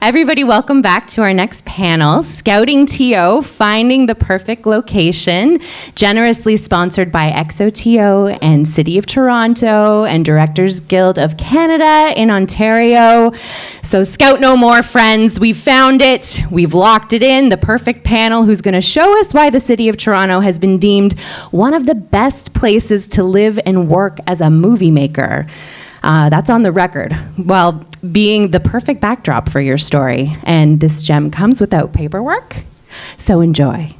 Everybody, welcome back to our next panel, Scouting TO, Finding the Perfect Location, generously sponsored by xoTO and City of Toronto and Directors Guild of Canada in Ontario. So scout no more, friends. We've found it. We've locked it in. The perfect panel who's going to show us why the City of Toronto has been deemed one of the best places to live and work as a movie maker. That's on the record, while being the perfect backdrop for your story. And this gem comes without paperwork, so enjoy.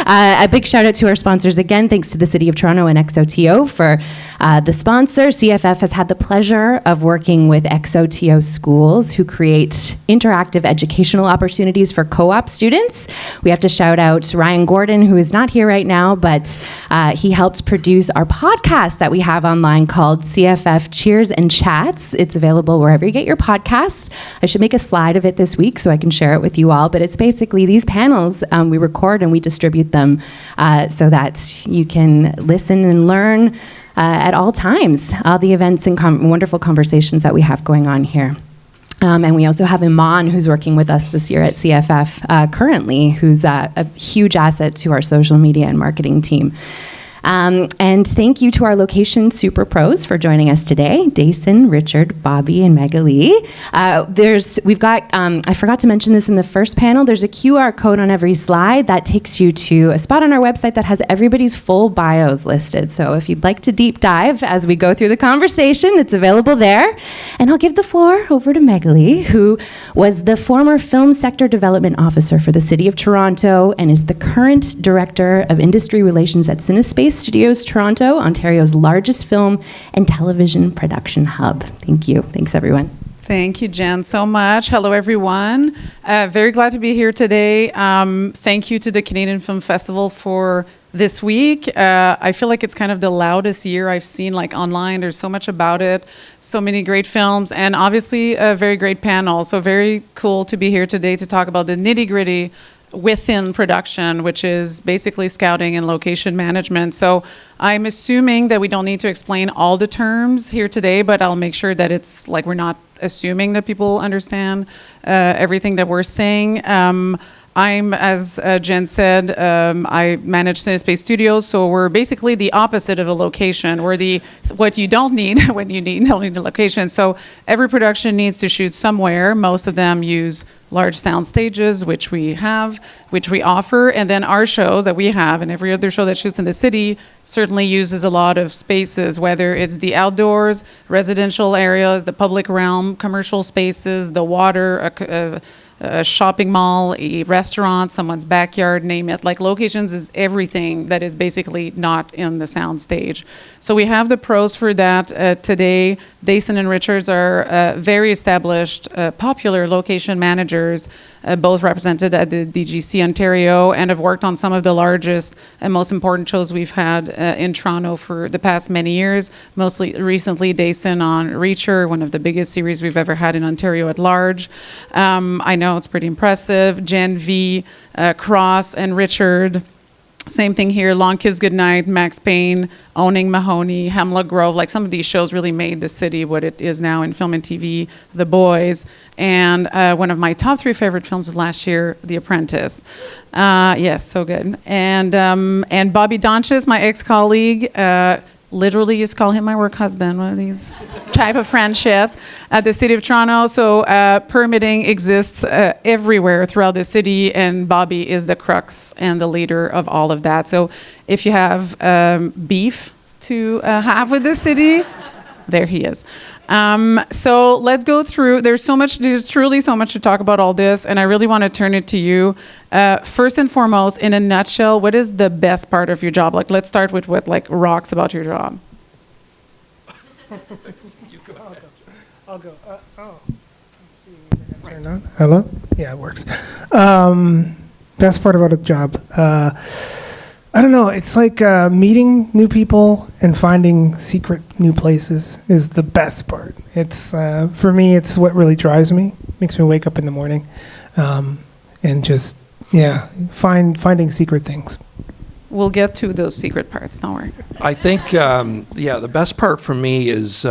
A big shout out to our sponsors again. Thanks to the City of Toronto and xoTO for the sponsor. CFF has had the pleasure of working with xoTO schools who create interactive educational opportunities for co-op students. We have to shout out Ryan Gordon, who is not here right now, but he helped produce our podcast that we have online called CFF Cheers and Chats. It's available wherever you get your podcasts. I should make a slide of it this week so I can share it with you all, but it's basically these panels we record and we distribute them so that you can listen and learn at all times, all the events and wonderful conversations that we have going on here. And we also have Iman, who's working with us this year at CFF currently, who's a huge asset to our social media and marketing team. And thank you to our location super pros for joining us today, Dason, Richard, Bobby, and Magali. We've got, I forgot to mention this in the first panel, there's a QR code on every slide that takes you to a spot on our website that has everybody's full bios listed. So if you'd like to deep dive as we go through the conversation, it's available there. And I'll give the floor over to Magali, who was the former Film Sector Development Officer for the City of Toronto and is the current Director of Industry Relations at Cinespace Studios Toronto, Ontario's largest film and television production hub. Thank you. Thanks, everyone. Thank you, Jen, so much. Hello, everyone. Very glad to be here today. Thank you to the Canadian Film Festival for this week. I feel like it's kind of the loudest year I've seen, like online. There's so much about it, so many great films, and obviously a very great panel. So very cool to be here today to talk about the nitty-gritty within production, which is basically scouting and location management. So I'm assuming that we don't need to explain all the terms here today, but I'll make sure that it's like we're not assuming that people understand everything that we're saying. I'm, as Jen said, I manage Cinespace Studios, so we're basically the opposite of a location. We're what you don't need when you don't need a location. So every production needs to shoot somewhere. Most of them use large sound stages, which we offer, and then our shows that we have, and every other show that shoots in the city certainly uses a lot of spaces, whether it's the outdoors, residential areas, the public realm, commercial spaces, the water, a shopping mall, a restaurant, someone's backyard, name it. Like locations is everything that is basically not in the sound stage. So we have the pros for that today. Dason and Richards are very established, popular location managers, both represented at the DGC Ontario, and have worked on some of the largest and most important shows we've had in Toronto for the past many years. Mostly recently, Dason on Reacher, one of the biggest series we've ever had in Ontario at large. I know it's pretty impressive. Gen V, Cross, and Richard. Same thing here, Long Kiss Goodnight, Max Payne, Owning Mahoney, Hemlock Grove. Like some of these shows really made the city what it is now in film and TV, The Boys, and one of my top 3 favorite films of last year, The Apprentice. Yes, so good. And Bobby Donches, my ex-colleague, literally used to call him my work husband, one of these type of friendships at the City of Toronto. So permitting exists everywhere throughout the city, and Bobby is the crux and the leader of all of that. So if you have beef to have with the city, there he is. So let's go through. There's truly so much to talk about all this, and I really want to turn it to you. First and foremost, in a nutshell, what is the best part of your job? Like, let's start with what like rocks about your job. You go. I'll go. Let's see. Turned on. Hello? Yeah, it works. Best part about a job. I don't know. It's like meeting new people and finding secret new places is the best part. It's for me. It's what really drives me. Makes me wake up in the morning, and just finding secret things. We'll get to those secret parts. Don't worry. I think the best part for me is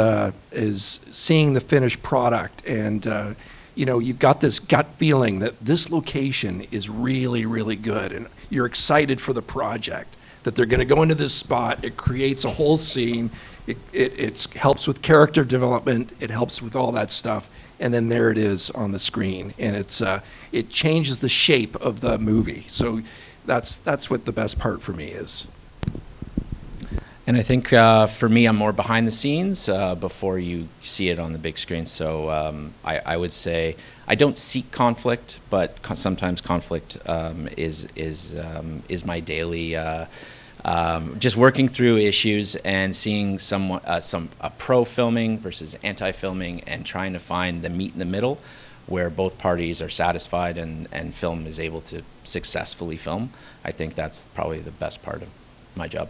seeing the finished product, and you know, you've got this gut feeling that this location is really, really good, and you're excited for the project, that they're going to go into this spot. It creates a whole scene. It helps with character development. It helps with all that stuff. And then there it is on the screen, and it changes the shape of the movie. So that's what the best part for me is. And I think for me, I'm more behind the scenes before you see it on the big screen. So I would say I don't seek conflict, but sometimes conflict is my daily. Just working through issues and seeing a pro filming versus anti-filming, and trying to find the meet in the middle where both parties are satisfied and film is able to successfully film. I think that's probably the best part of my job.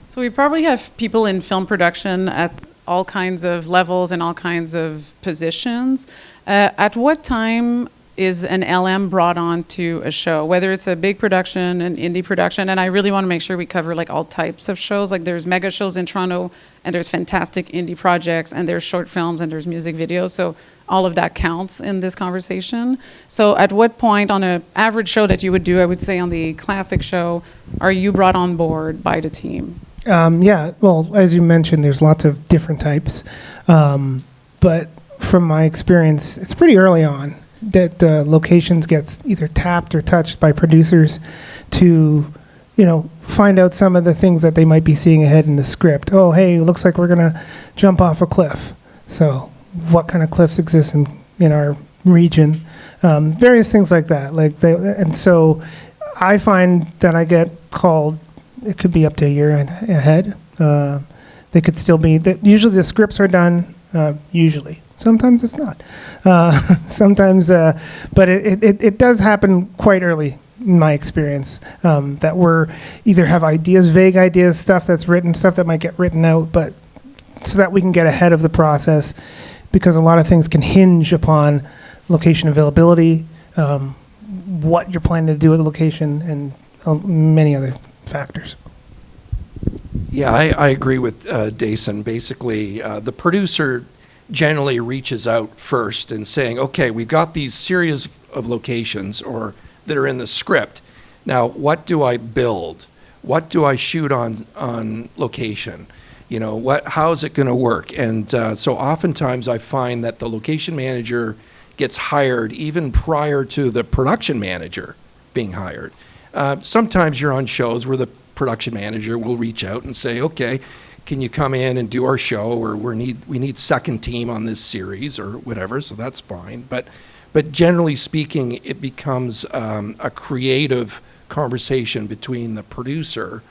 So we probably have people in film production at all kinds of levels and all kinds of positions. At what time is an LM brought on to a show, whether it's a big production, an indie production? And I really want to make sure we cover like all types of shows. Like there's mega shows in Toronto, and there's fantastic indie projects, and there's short films, and there's music videos. So all of that counts in this conversation. So at what point on an average show that you would do, I would say on the classic show, are you brought on board by the team? Yeah, well, as you mentioned, there's lots of different types. But from my experience, it's pretty early on that locations gets either tapped or touched by producers to, you know, find out some of the things that they might be seeing ahead in the script. Oh, hey, it looks like we're going to jump off a cliff. So what kind of cliffs exist in our region? Various things like that. And so I find that I get called, it could be up to a year ahead. They could still be, usually the scripts are done, usually. Sometimes it's not. But it does happen quite early in my experience, that we're either have ideas, vague ideas, stuff that's written, stuff that might get written out, but so that we can get ahead of the process, because a lot of things can hinge upon location availability, what you're planning to do at the location, and many other factors. Yeah, I agree with Dason. Basically, the producer generally reaches out first and saying, okay, we've got these series of locations or that are in the script. Now, what do I build? What do I shoot on location? You know, how is it going to work? And so oftentimes I find that the location manager gets hired even prior to the production manager being hired. Sometimes you're on shows where the production manager will reach out and say, okay, can you come in and do our show, or we need second team on this series or whatever, so that's fine. But generally speaking, it becomes a creative conversation between the producer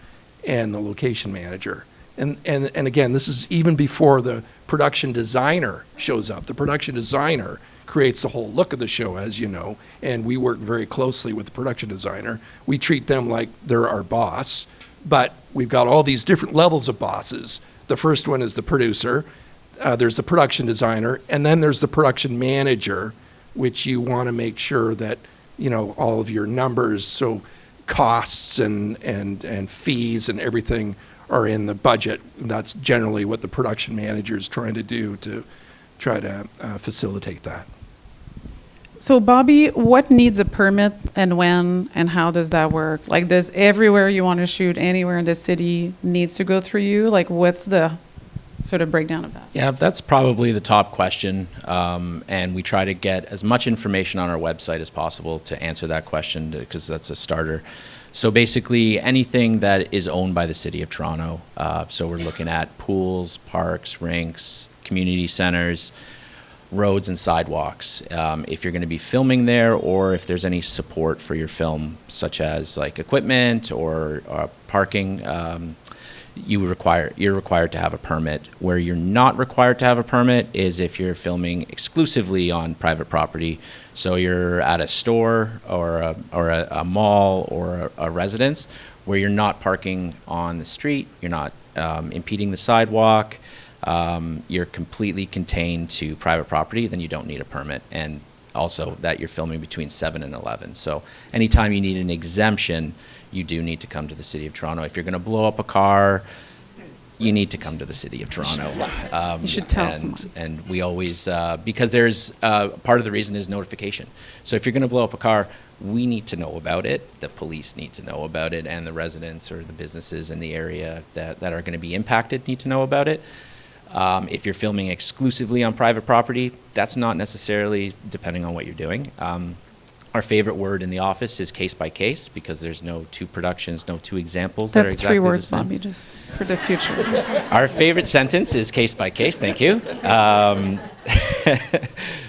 and the location manager. And again, this is even before the production designer shows up. The production designer creates the whole look of the show, as you know, and we work very closely with the production designer. We treat them like they're our boss, but we've got all these different levels of bosses. The first one is the producer, there's the production designer, and then there's the production manager, which you want to make sure that, you know, all of your numbers, so costs and fees and everything are in the budget. That's generally what the production manager is trying to do to try to facilitate that. So Bobby, what needs a permit and when, and how does that work? Like, does everywhere you want to shoot anywhere in the city needs to go through you? Like, what's the sort of breakdown of that? Yeah, that's probably the top question, and we try to get as much information on our website as possible to answer that question, because that's a starter. So basically anything that is owned by the City of Toronto, so we're looking at pools, parks, rinks, community centers, roads and sidewalks. If you're going to be filming there, or if there's any support for your film, such as like equipment or parking, you're required to have a permit. Where you're not required to have a permit is if you're filming exclusively on private property. So you're at a store or a mall or a residence where you're not parking on the street, you're not impeding the sidewalk, you're completely contained to private property, then you don't need a permit. And also that you're filming between 7 and 11. So anytime you need an exemption, you do need to come to the City of Toronto. If you're going to blow up a car, you need to come to the city of Toronto. You should tell and, someone. And we always, because there's, part of the reason is notification. So if you're going to blow up a car, we need to know about it, the police need to know about it, and the residents or the businesses in the area that are going to be impacted need to know about it. If you're filming exclusively on private property, that's not necessarily depending on what you're doing. Our favorite word in the office is case by case, because there's no two productions, no two examples that are That's exactly 3 words, the same. Bobby, just for the future. Our favorite sentence is case by case. Thank you.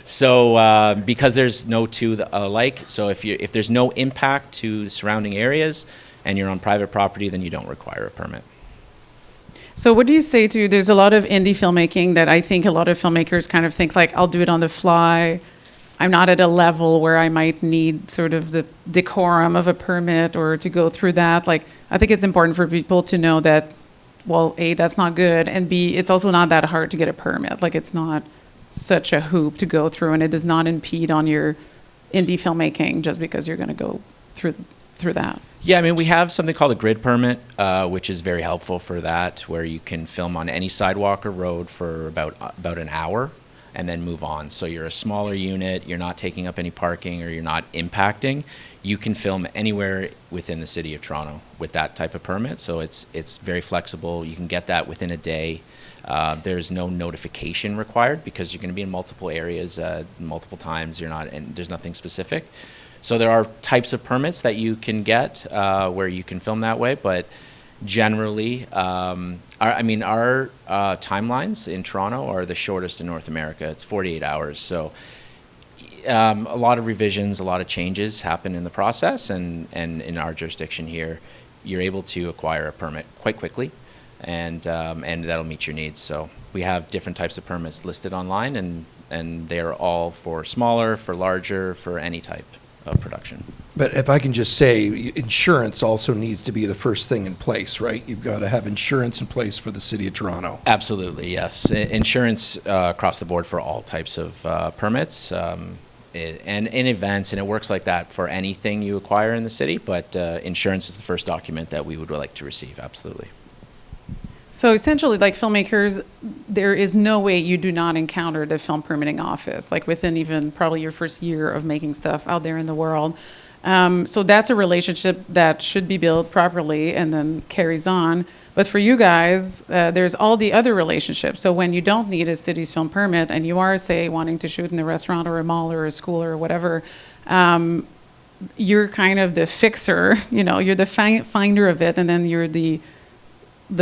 So because there's no two alike, so if there's no impact to the surrounding areas and you're on private property, then you don't require a permit. So what do you say to, there's a lot of indie filmmaking that I think a lot of filmmakers kind of think like, I'll do it on the fly. I'm not at a level where I might need sort of the decorum of a permit or to go through that. Like, I think it's important for people to know that, well, A, that's not good, and B, it's also not that hard to get a permit. Like, it's not such a hoop to go through, and it does not impede on your indie filmmaking just because you're going to go through that. Yeah, I mean, we have something called a grid permit, which is very helpful for that, where you can film on any sidewalk or road for about an hour and then move on. So you're a smaller unit, you're not taking up any parking, or you're not impacting. You can film anywhere within the city of Toronto with that type of permit. So it's very flexible. You can get that within a day. There's no notification required because you're going to be in multiple areas multiple times. And there's nothing specific. So there are types of permits that you can get where you can film that way, but generally, our timelines in Toronto are the shortest in North America. It's 48 hours. So a lot of revisions, a lot of changes happen in the process, and in our jurisdiction here, you're able to acquire a permit quite quickly, and that'll meet your needs. So we have different types of permits listed online, and they're all for smaller, for larger, for any type of production. But if I can just say, insurance also needs to be the first thing in place, right? You've got to have insurance in place for the city of Toronto. Absolutely, yes. Insurance across the board for all types of permits and in events, and it works like that for anything you acquire in the city, but insurance is the first document that we would like to receive, absolutely. So essentially, like filmmakers, there is no way you do not encounter the film permitting office, like within even probably your first year of making stuff out there in the world. So that's a relationship that should be built properly and then carries on. But for you guys, there's all the other relationships. So when you don't need a city's film permit and you are, say, wanting to shoot in a restaurant or a mall or a school or whatever, you're kind of the fixer, you're the finder of it, and then you're the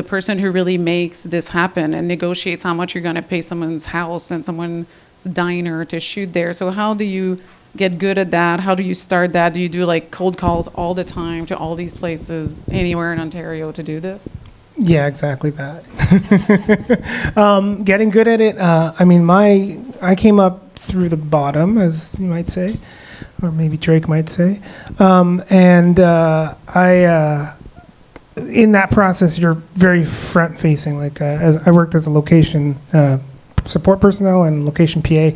person who really makes this happen and negotiates how much you're going to pay someone's house and someone's diner to shoot there. So how do you get good at that? How do you start that? Do you do like cold calls all the time to all these places anywhere in Ontario to do this? Yeah, exactly that. Getting good at it. I came up through the bottom, as you might say, or maybe Drake might say, in that process, you're very front-facing. Like as I worked as a location support personnel and location PA,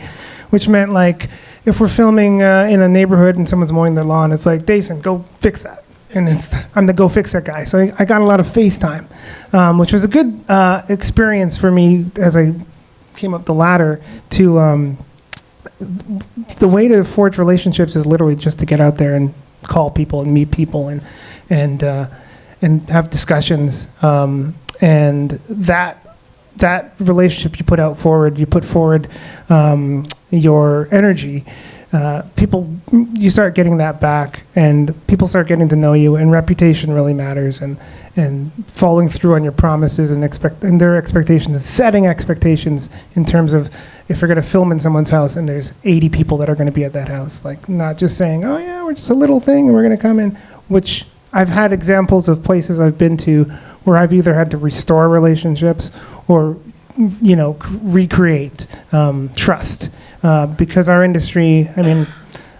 which meant like if we're filming in a neighborhood and someone's mowing their lawn, it's like, Dason, go fix that. And I'm the go fix that guy. So I got a lot of face time, which was a good experience for me as I came up the ladder to the way to forge relationships is literally just to get out there and call people and meet people and have discussions, and that relationship you put forward your energy, you start getting that back, and people start getting to know you, and reputation really matters, and following through on your promises and their expectations, setting expectations in terms of if you're going to film in someone's house and there's 80 people that are going to be at that house, like not just saying, oh yeah, we're just a little thing and we're going to come in, which I've had examples of places I've been to where I've either had to restore relationships or, recreate trust. Because our industry,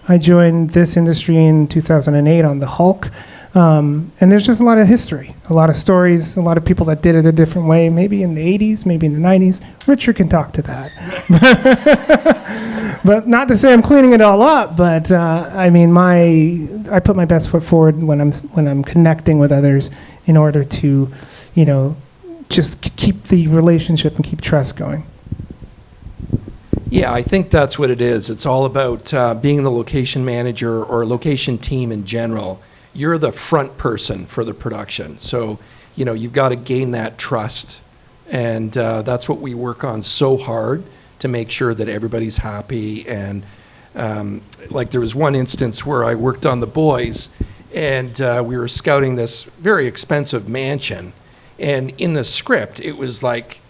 I joined this industry in 2008 on the Hulk, and there's just a lot of history, a lot of stories, a lot of people that did it a different way, maybe in the 80s, maybe in the 90s. Richard can talk to that. But not to say I'm cleaning it all up, but I put my best foot forward when I'm connecting with others in order to, just keep the relationship and keep trust going? Yeah, I think that's what it is. It's all about being the location manager or location team in general. You're the front person for the production. So, you've got to gain that trust. And that's what we work on so hard to make sure that everybody's happy. And like there was one instance where I worked on The Boys, and we were scouting this very expensive mansion. And in the script, it was like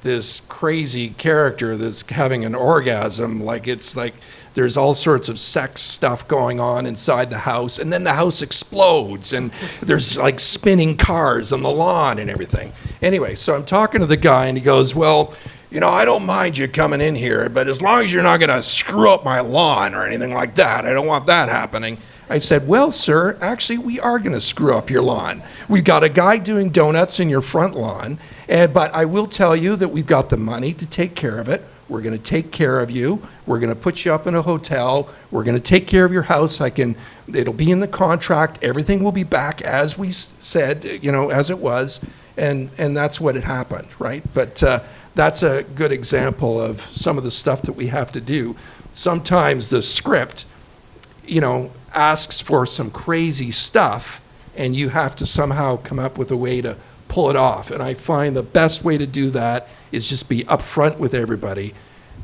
this crazy character that's having an orgasm. Like it's like there's all sorts of sex stuff going on inside the house, and then the house explodes, and there's like spinning cars on the lawn and everything. Anyway, so I'm talking to the guy, and he goes, well, I don't mind you coming in here, but as long as you're not going to screw up my lawn or anything like that, I don't want that happening. I said, well, sir, actually, we are going to screw up your lawn. We've got a guy doing donuts in your front lawn, but I will tell you that we've got the money to take care of it. We're going to take care of you. We're going to put you up in a hotel. We're going to take care of your house. It'll be in the contract. Everything will be back as we said, as it was. And that's what had happened, right? But that's a good example of some of the stuff that we have to do. Sometimes the script, asks for some crazy stuff, and you have to somehow come up with a way to pull it off. And I find the best way to do that is just be upfront with everybody.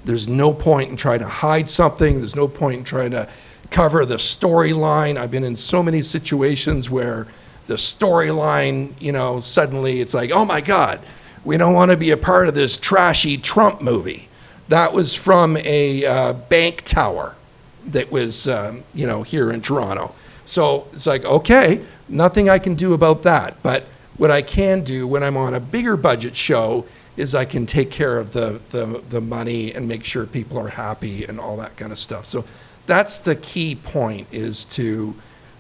There's no point in trying to hide something. There's no point in trying to cover the storyline. I've been in so many situations where the storyline, suddenly it's like, oh my God, we don't want to be a part of this trashy Trump movie. That was from a bank tower that was, here in Toronto. So it's like, okay, nothing I can do about that. But what I can do when I'm on a bigger budget show is I can take care of the money and make sure people are happy and all that kind of stuff. So that's the key point, is to,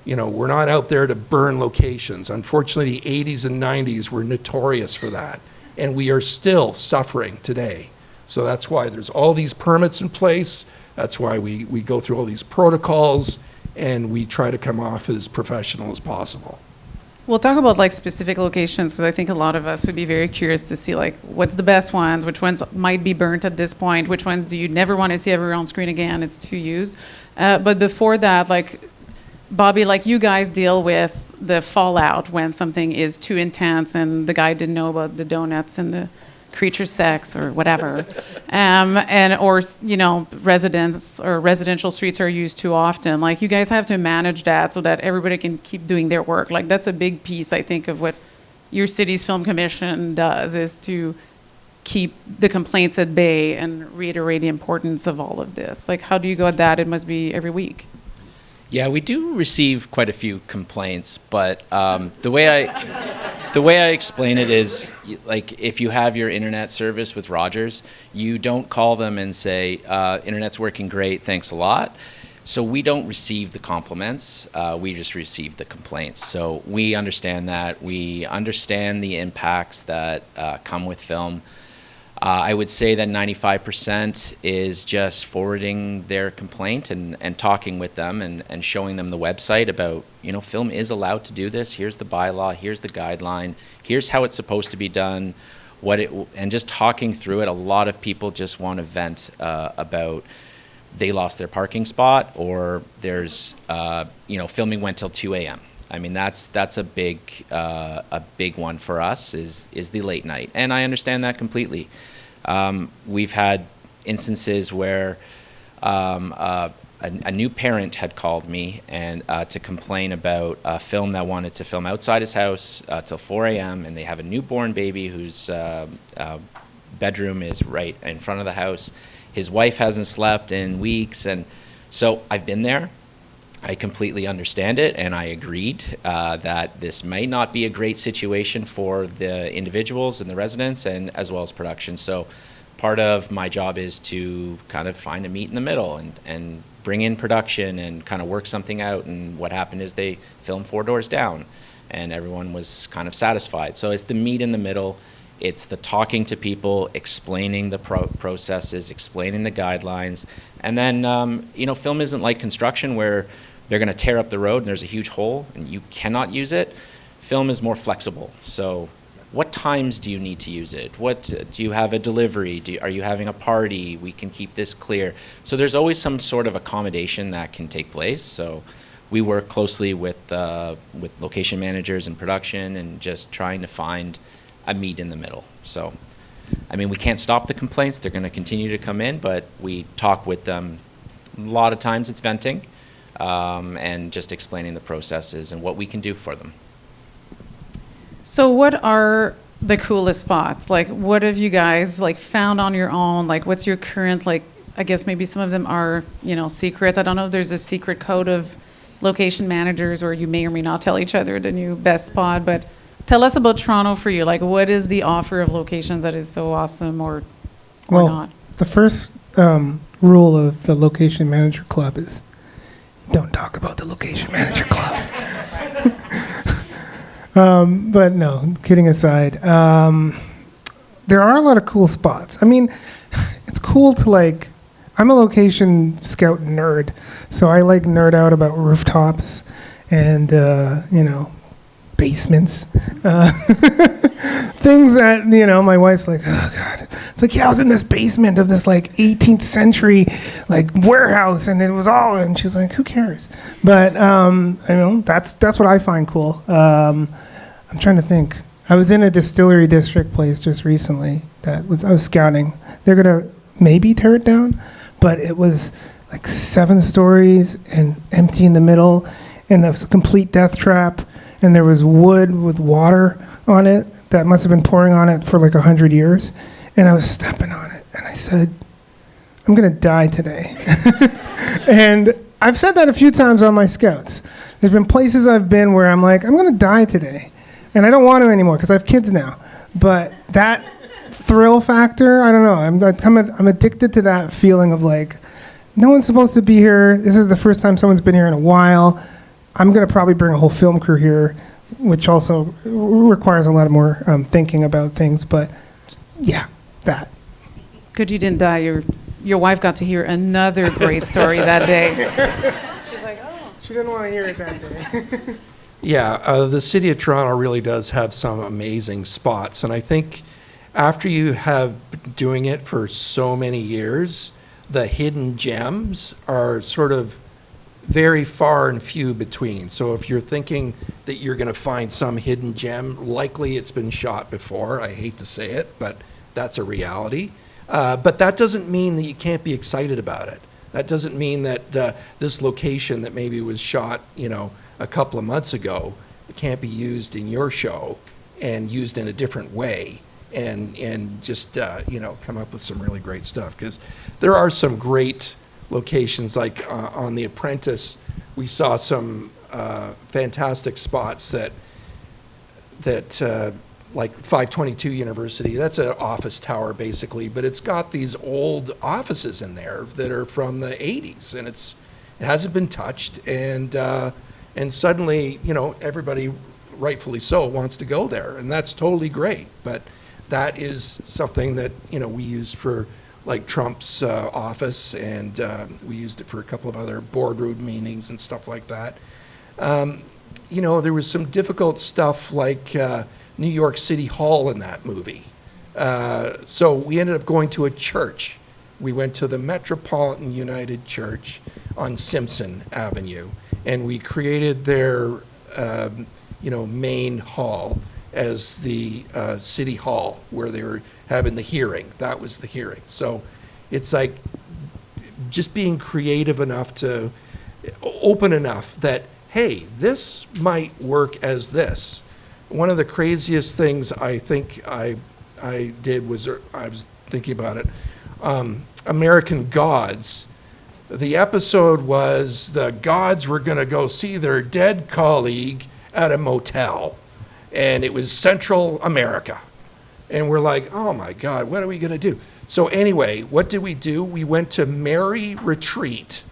we're not out there to burn locations. Unfortunately, the 80s and 90s were notorious for that. And we are still suffering today. So that's why there's all these permits in place. That's why we go through all these protocols, and we try to come off as professional as possible. We'll talk about like specific locations, because I think a lot of us would be very curious to see like what's the best ones, which ones might be burnt at this point, which ones do you never want to see ever on screen again, it's too used. But before that, like Bobby, like you guys deal with the fallout when something is too intense and the guy didn't know about the donuts and the creature sex or whatever, residents or residential streets are used too often. Like you guys have to manage that so that everybody can keep doing their work. Like that's a big piece, I think, of what your city's film commission does, is to keep the complaints at bay and reiterate the importance of all of this. Like how do you go at that? It must be every week. Yeah, we do receive quite a few complaints, but the way I explain it is, like, if you have your internet service with Rogers, you don't call them and say, internet's working great, thanks a lot. So we don't receive the compliments, we just receive the complaints. So we understand that. We understand the impacts that come with film. I would say that 95% is just forwarding their complaint and talking with them and showing them the website about, film is allowed to do this. Here's the bylaw. Here's the guideline. Here's how it's supposed to be done. And just talking through it. A lot of people just want to vent about they lost their parking spot, or there's, filming went till 2 a.m. I mean, that's a big one for us is the late night, and I understand that completely. We've had instances where a new parent had called me and to complain about a film that wanted to film outside his house till 4 a.m. and they have a newborn baby whose bedroom is right in front of the house. His wife hasn't slept in weeks, and so I've been there. I completely understand it, and I agreed that this may not be a great situation for the individuals and the residents, and as well as production. So part of my job is to kind of find a meet in the middle and bring in production and kind of work something out. And what happened is they filmed 4 doors down, and everyone was kind of satisfied. So it's the meet in the middle. It's the talking to people, explaining the processes, explaining the guidelines. And then, film isn't like construction where they're going to tear up the road and there's a huge hole and you cannot use it. Film is more flexible. So what times do you need to use it? What do you have a delivery? Are you having a party? We can keep this clear. So there's always some sort of accommodation that can take place. So we work closely with location managers and production and just trying to find a meet in the middle. So, I mean, we can't stop the complaints. They're going to continue to come in, but we talk with them. A lot of times it's venting and just explaining the processes and what we can do for them. So what are the coolest spots? Like, what have you guys like found on your own? Like, what's your current, like, I guess maybe some of them are, you know, secrets. I don't know if there's a secret code of location managers, or you may or may not tell each other the new best spot, but tell us about Toronto for you. Like, what is the offer of locations that is so awesome or not? The first rule of the Location Manager Club is don't talk about the Location Manager Club. But no, kidding aside, there are a lot of cool spots. I mean, it's cool to like, I'm a location scout nerd, so I like nerd out about rooftops and, you know, basements. Things that, you know, my wife's like, oh God. It's like, yeah, I was in this basement of this like 18th century like warehouse and it was all, and she's like, who cares? But, you know, that's what I find cool. I'm trying to think. I was in a distillery district place just recently I was scouting. They're going to maybe tear it down, but it was like 7 stories and empty in the middle, and it was a complete death trap, and there was wood with water on it that must have been pouring on it for like 100 years, and I was stepping on it, and I said, I'm going to die today. And I've said that a few times on my scouts. There's been places I've been where I'm like, I'm going to die today, and I don't want to anymore because I have kids now, but that thrill factor, I don't know, I'm addicted to that feeling of like, no one's supposed to be here. This is the first time someone's been here in a while. I'm going to probably bring a whole film crew here, which also requires a lot more thinking about things. But yeah, that. Good you didn't die. Your wife got to hear another great story that day. She's like, oh. She didn't want to hear it that day. Yeah, the city of Toronto really does have some amazing spots. And I think after you have been doing it for so many years, the hidden gems are sort of very far and few between. So if you're thinking that you're going to find some hidden gem, likely it's been shot before. I hate to say it, but that's a reality. But that doesn't mean that you can't be excited about it. That doesn't mean that this location that maybe was shot, you know, a couple of months ago can't be used in your show and used in a different way. And just, you know, come up with some really great stuff. Because there are some great locations, like on The Apprentice, we saw some fantastic spots that like 522 University, that's an office tower basically, but it's got these old offices in there that are from the 80s, and it hasn't been touched, and suddenly, you know, everybody, rightfully so, wants to go there, and that's totally great. But that is something that, you know, we used for like Trump's office, and we used it for a couple of other boardroom meetings and stuff like that. You know, there was some difficult stuff like New York City Hall in that movie. So we ended up going to a church. We went to the Metropolitan United Church on Simpson Avenue, and we created their, you know, main hall as the city hall where they were having the hearing. That was the hearing. So it's like just being creative enough to, open enough that, hey, this might work as this. One of the craziest things I think I did was, I was thinking about it, American Gods. The episode was the gods were going to go see their dead colleague at a motel, and it was Central America. And we're like, oh my God, what are we going to do? So anyway, what did we do? We went to Mary Retreat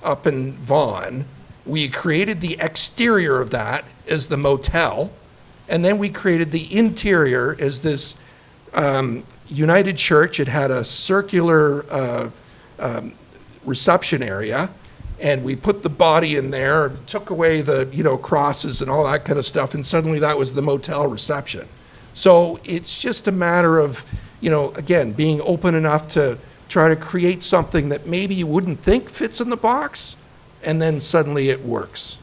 up in Vaughan. We created the exterior of that as the motel, and then we created the interior as this United Church. It had a circular reception area, and we put the body in there, took away the, you know, crosses and all that kind of stuff, and suddenly that was the motel reception. So it's just a matter of, again, being open enough to try to create something that maybe you wouldn't think fits in the box, and then suddenly it works.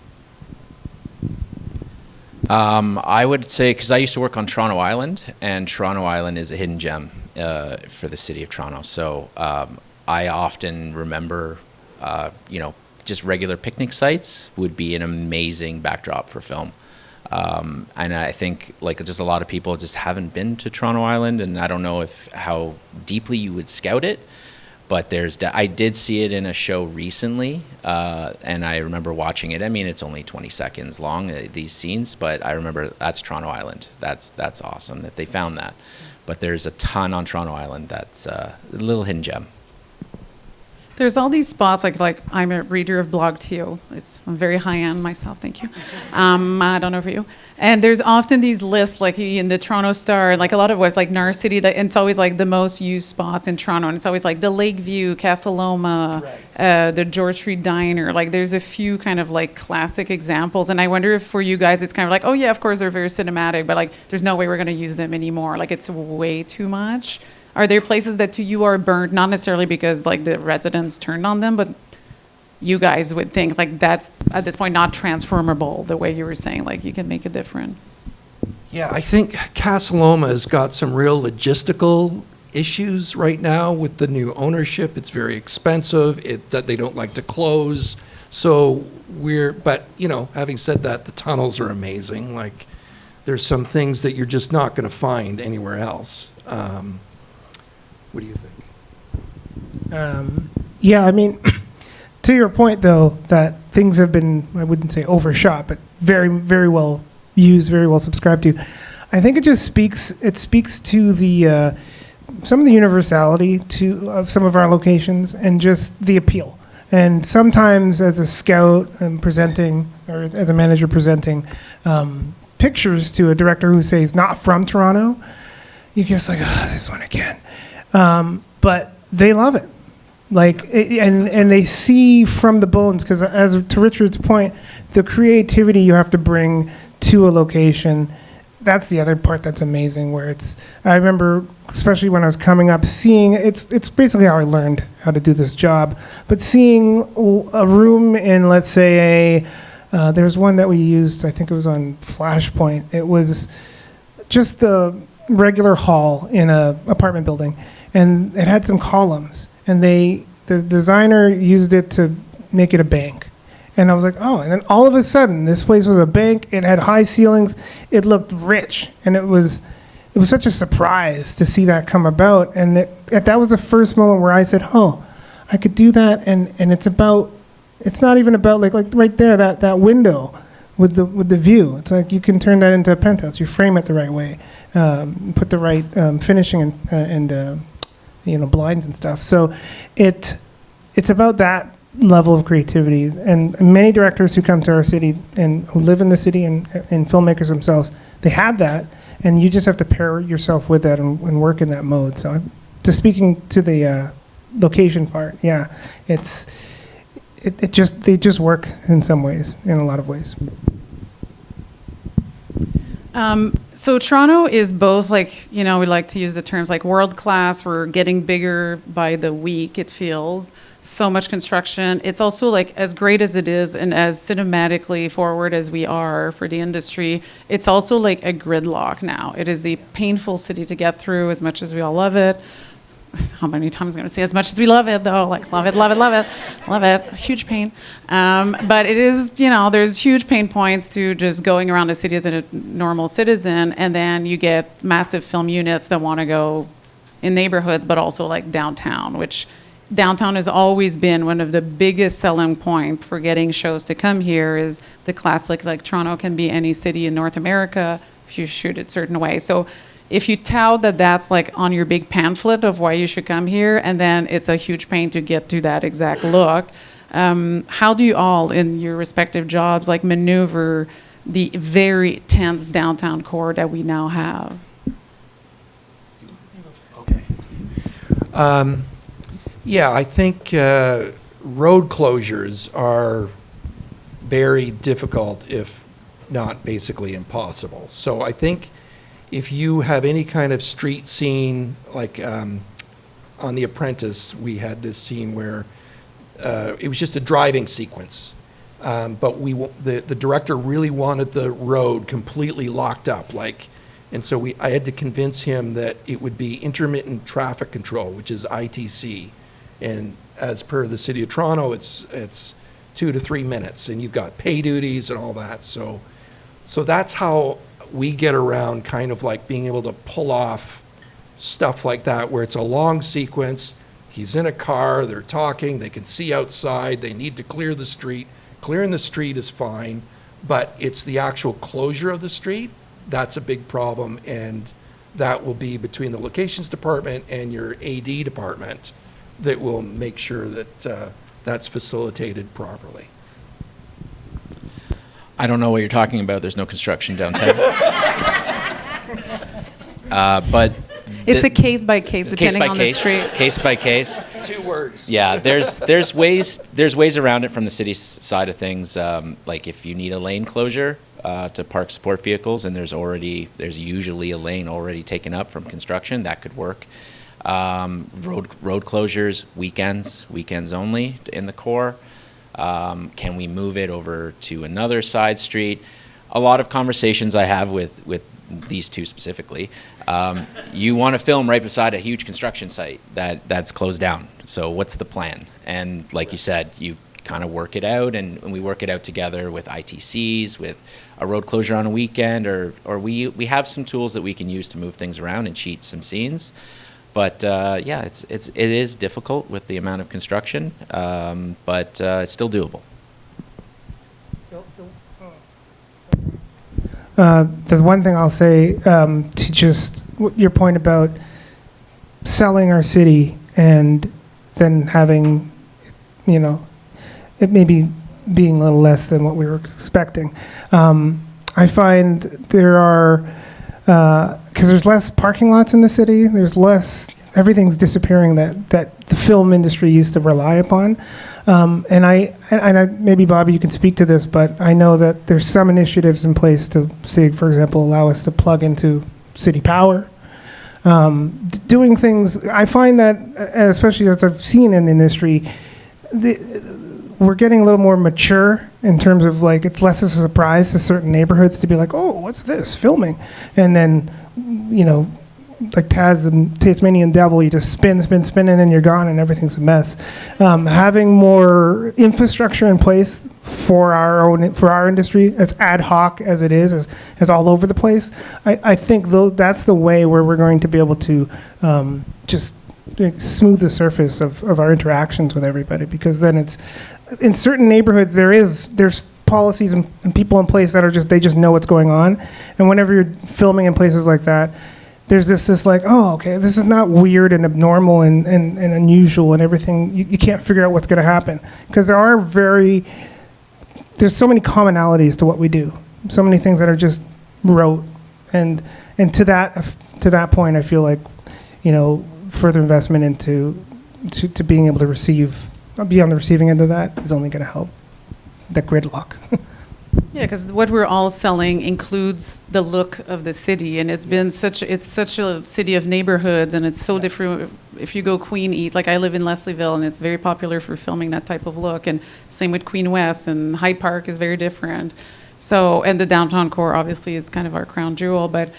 I would say, because I used to work on Toronto Island, and Toronto Island is a hidden gem for the city of Toronto. So I often remember, just regular picnic sites would be an amazing backdrop for film. And I think just a lot of people just haven't been to Toronto Island, and I don't know how deeply you would scout it, but I did see it in a show recently, and I remember watching it. I mean, it's only 20 seconds long, these scenes, but I remember that's Toronto Island. That's awesome that they found that. But there's a ton on Toronto Island that's a little hidden gem. There's all these spots, like I'm a reader of BlogTO. I'm very high end myself, thank you. I don't know for you. And there's often these lists, like in the Toronto Star, like a lot of websites, like Nar City, and it's always like the most used spots in Toronto. And it's always like the Lakeview, Casa Loma, the George Street Diner. Like there's a few kind of like classic examples. And I wonder if for you guys, it's kind of like, oh yeah, of course they're very cinematic, but like there's no way we're going to use them anymore. Like it's way too much. Are there places that to you are burned, not necessarily because like the residents turned on them, but you guys would think like that's at this point not transformable the way you were saying, like you can make it different? Yeah, I think Casa Loma has got some real logistical issues right now with the new ownership. It's very expensive. They don't like to close. So but having said that, the tunnels are amazing. Like there's some things that you're just not going to find anywhere else. What do you think? Yeah, I mean, to your point, though, that things have been, I wouldn't say overshot, but very, very well used, very well subscribed to. I think it speaks to the some of the universality of some of our locations and just the appeal. And sometimes as a scout and presenting, or as a manager presenting pictures to a director who says not from Toronto, you're just like, this one again. But they love it. And they see from the bones, because to Richard's point, the creativity you have to bring to a location, that's the other part that's amazing, where I remember, especially when I was coming up, seeing, it's basically how I learned how to do this job, but seeing a room in, let's say, there's one that we used, I think it was on Flashpoint. It was just the regular hall in a apartment building, and it had some columns, and the designer used it to make it a bank. And I was like, oh, and then all of a sudden this place was a bank. It had high ceilings. It looked rich, and it was such a surprise to see that come about. And that was the first moment where I said, oh, I could do that. And it's not even about like right there, that window with the view. It's like you can turn that into a penthouse. You frame it the right way, put the right finishing and blinds and stuff. So it's about that level of creativity. And many directors who come to our city and who live in the city and filmmakers themselves, they have that, and you just have to pair yourself with that and work in that mode. So just speaking to the location part, yeah, they just work in some ways, in a lot of ways. So Toronto is both we like to use the terms like world class. We're getting bigger by the week, it feels. So much construction. It's also like as great as it is and as cinematically forward as we are for the industry, it's also like a gridlock now. It is a painful city to get through as much as we all love it. How many times am I going to say as much as we love it, though? Like, love it, love it, love it, love it. Huge pain. But it is, there's huge pain points to just going around the city as a normal citizen, and then you get massive film units that want to go in neighborhoods, but also like downtown, which downtown has always been one of the biggest selling points for getting shows to come here. Is the classic, like Toronto can be any city in North America if you shoot it certain way. So if you tout that's like on your big pamphlet of why you should come here, and then it's a huge pain to get to that exact look, how do you all in your respective jobs like maneuver the very tense downtown core that we now have? Okay. Yeah, I think road closures are very difficult, if not basically impossible. So I think if you have any kind of street scene, like on The Apprentice, we had this scene where it was just a driving sequence. But the director really wanted the road completely locked up, and so I had to convince him that it would be intermittent traffic control, which is ITC, and as per the City of Toronto, it's 2 to 3 minutes, and you've got pay duties and all that. So that's how we get around kind of like being able to pull off stuff like that, where it's a long sequence. He's in a car, they're talking, they can see outside, they need to clear the street. Clearing the street is fine, but it's the actual closure of the street that's a big problem, and that will be between the locations department and your AD department that will make sure that that's facilitated properly. I don't know what you're talking about. There's no construction downtown. But it's a case by case, depending on the street. Case by case. 2 words. Yeah, there's ways around it from the city's side of things. Like if you need a lane closure to park support vehicles, and there's usually a lane already taken up from construction, that could work. Road closures, weekends only in the core. Can we move it over to another side street? A lot of conversations I have with these two specifically. You want to film right beside a huge construction site that's closed down. So what's the plan? And like you said, you kind of work it out, and we work it out together with ITCs, with a road closure on a weekend, or we have some tools that we can use to move things around and cheat some scenes. But yeah, it is difficult with the amount of construction, but it's still doable. The one thing I'll say to just your point about selling our city and then having, it maybe being a little less than what we were expecting. I find there are, because there's less parking lots in the city, there's less, everything's disappearing that the film industry used to rely upon. And I maybe Bobby, you can speak to this, but I know that there's some initiatives in place to, say, for example, allow us to plug into city power. Doing things, I find that, especially as I've seen in the industry, we're getting a little more mature in terms of it's less of a surprise to certain neighborhoods to be like, oh, what's this, filming? And then, like Taz and Tasmanian Devil, you just spin, and then you're gone and everything's a mess. Having more infrastructure in place for our industry, as ad hoc as it is, as all over the place, I think that's the way where we're going to be able to just smooth the surface of our interactions with everybody, because then it's in certain neighborhoods there's policies and people in place that are they just know what's going on, and whenever you're filming in places like that, there's this oh, okay, this is not weird and abnormal and unusual and everything. You can't figure out what's going to happen, because there's so many commonalities to what we do, so many things that are just rote, and to that point, I feel like further investment into being able to be on the receiving end of that is only going to help that gridlock. Yeah, because what we're all selling includes the look of the city, and it's such a city of neighborhoods, and it's so different. If you go Queen East, like I live in Leslieville, and it's very popular for filming that type of look, and same with Queen West, and Hyde Park is very different. So, and the downtown core obviously is kind of our crown jewel, but